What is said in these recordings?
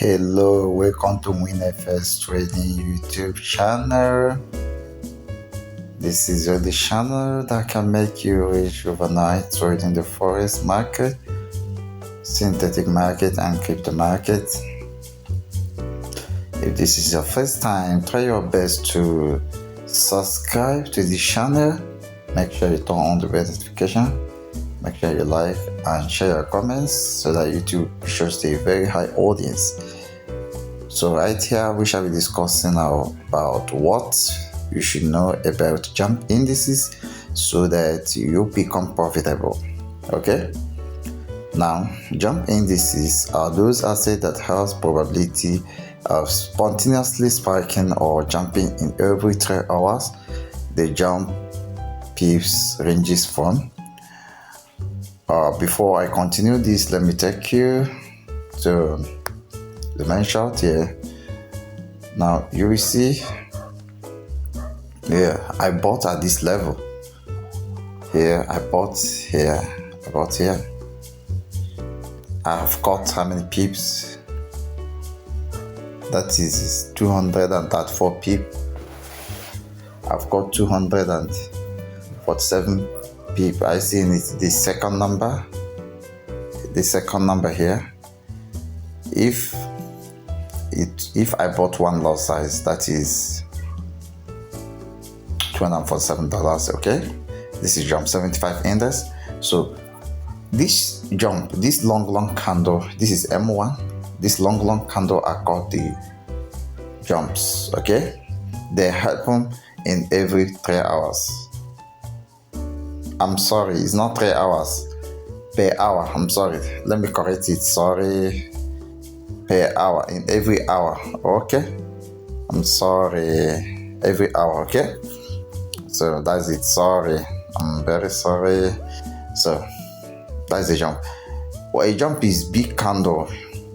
Hello, welcome to WINFXTRADING YouTube channel. This is the channel that can make you rich overnight trading the forex market, synthetic market and crypto market. If this is your first time, try your best to subscribe to this channel. Make sure you turn on the bell notification. Make sure you like and share your comments so that YouTube shows a very high audience. So right here we shall be discussing about what you should know about jump indices so that you become profitable. Okay, now jump indices are those assets that has probability of spontaneously spiking or jumping in every 3 hours. The jump pips ranges from before I continue this, let me take you to the main chart here. Now you will see here I bought at this level. Here I bought here, I bought here. I have got how many pips? That is 234 pip. I've got 247 pip. I see in it the second number here. If I bought one lot size, that is $247. Okay, this is jump 75 index. So this jump, this long candle, this is M1. This long candle are called the jumps. Okay, they happen in every 3 hours. I'm sorry, it's not 3 hours, per hour. I'm sorry, let me correct it. Sorry, per hour, in every hour. Okay, I'm sorry, every hour. Okay, so that's it. Sorry, I'm very sorry. So that's the jump. Well, a jump is big candle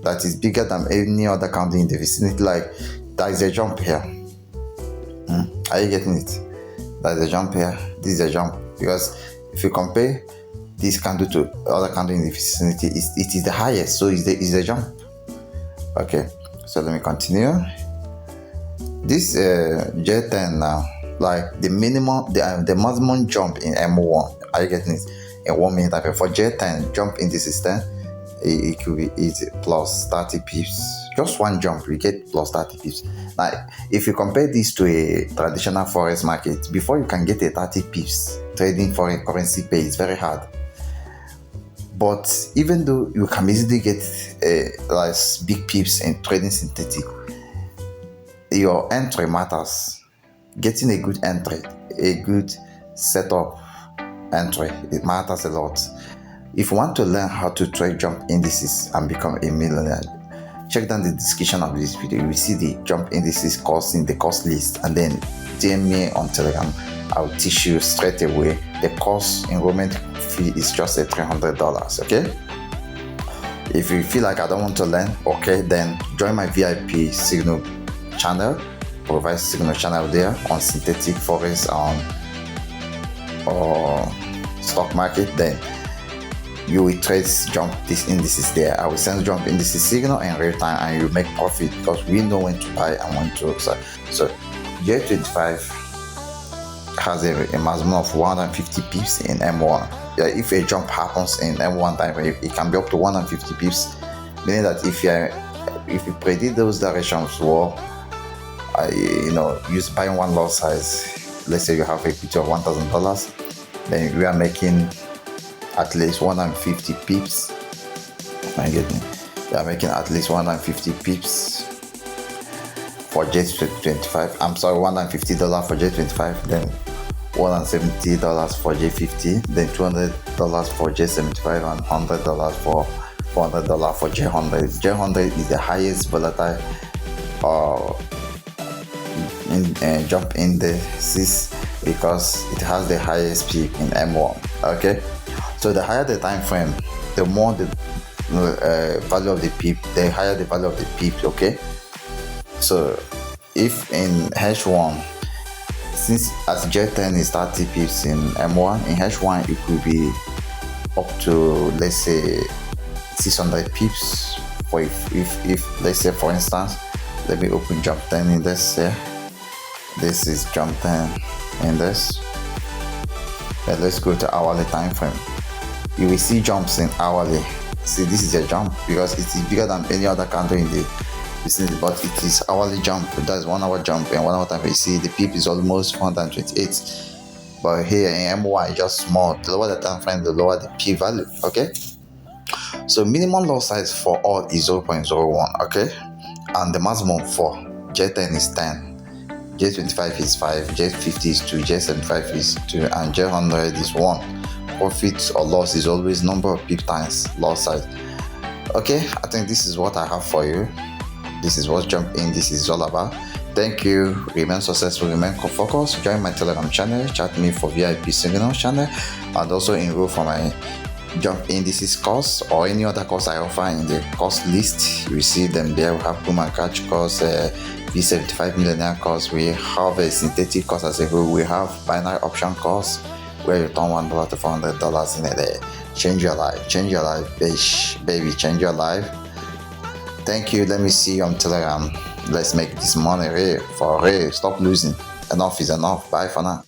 that is bigger than any other candle in the vicinity. Like that is a jump here. Are you getting it? That's a jump here. This is a jump. Because if you compare this candle to other candle in the vicinity, it is the highest, so it's the jump. Okay, so let me continue. This J10 now, like the minimum, the maximum jump in M1. Are you getting it? In 1 minute after for J10 jump in the system, it could be easy plus 30 pips. Just one jump, we get plus 30 pips. Now, if you compare this to a traditional forex market, before you can get a 30 pips, trading foreign currency pay is very hard. But even though you can easily get like big pips in trading synthetic, your entry matters. Getting a good entry, a good setup entry, it matters a lot. If you want to learn how to trade jump indices and become a millionaire, check down the description of this video. You will see the jump indices course in the course list, and then DM me on Telegram. I'll teach you straight away. The course enrollment fee is just $300. Okay, if you feel like I don't want to learn, okay, then join my VIP signal channel. Provide signal channel there on synthetic forex or stock market. Then you will trade jump these indices there. I will send jump indices signal in real time, and you make profit because we know when to buy and when to sell. So J25 has a maximum of 150 pips in M1. Yeah, if a jump happens in M1 time, it can be up to 150 pips, meaning that if you predict those directions well, use buying one lot size. Let's say you have a equity of $1,000, then we are making at least 150 pips. I get me. We are making at least 150 pips for J25. I'm sorry, $150 for J25, then $170 for J50, then $200 for J75, and $100 for $400 for J100. J100 is the highest volatile jump indices because it has the highest peak in M1. Okay, so the higher the time frame, the more the value of the pip, the higher the value of the pip. Okay, so if in H1, since as J10 is 30 pips in M1, in H1 it could be up to, let's say, 600 pips for if let's say for instance, let me open Jump 10 in this here. This is Jump 10 in this. Then let's go to hourly time frame. You will see jumps in hourly. See, this is a jump because it is bigger than any other candle in the business, but it is hourly jump. That is 1 hour jump and 1 hour time. You see the pip is almost 428. But here in MY just small. The lower the time frame, the lower the P value. Okay. So minimum lot size for all is 0.01. Okay, and the maximum for J10 is 10. J25 is 5, J50 is 2, J75 is 2, and J100 is 1. Profit or loss is always number of pip times lot size. Okay, I think this is what I have for you. This is what Jump Indices is all about. Thank you. Remain successful, remain focused. Join my Telegram channel, chat me for VIP signal channel, and also enroll for my Jump Indices course or any other course I offer in the course list. You see them there. We have Boom and Catch course, V75 Millionaire course. We have a synthetic course as a whole. We have binary option course where you turn $1 to $400 in a day. Change your life, baby, change your life. Thank you. Let me see you on Telegram. Let's make this money real, for real. Stop losing. Enough is enough. Bye for now.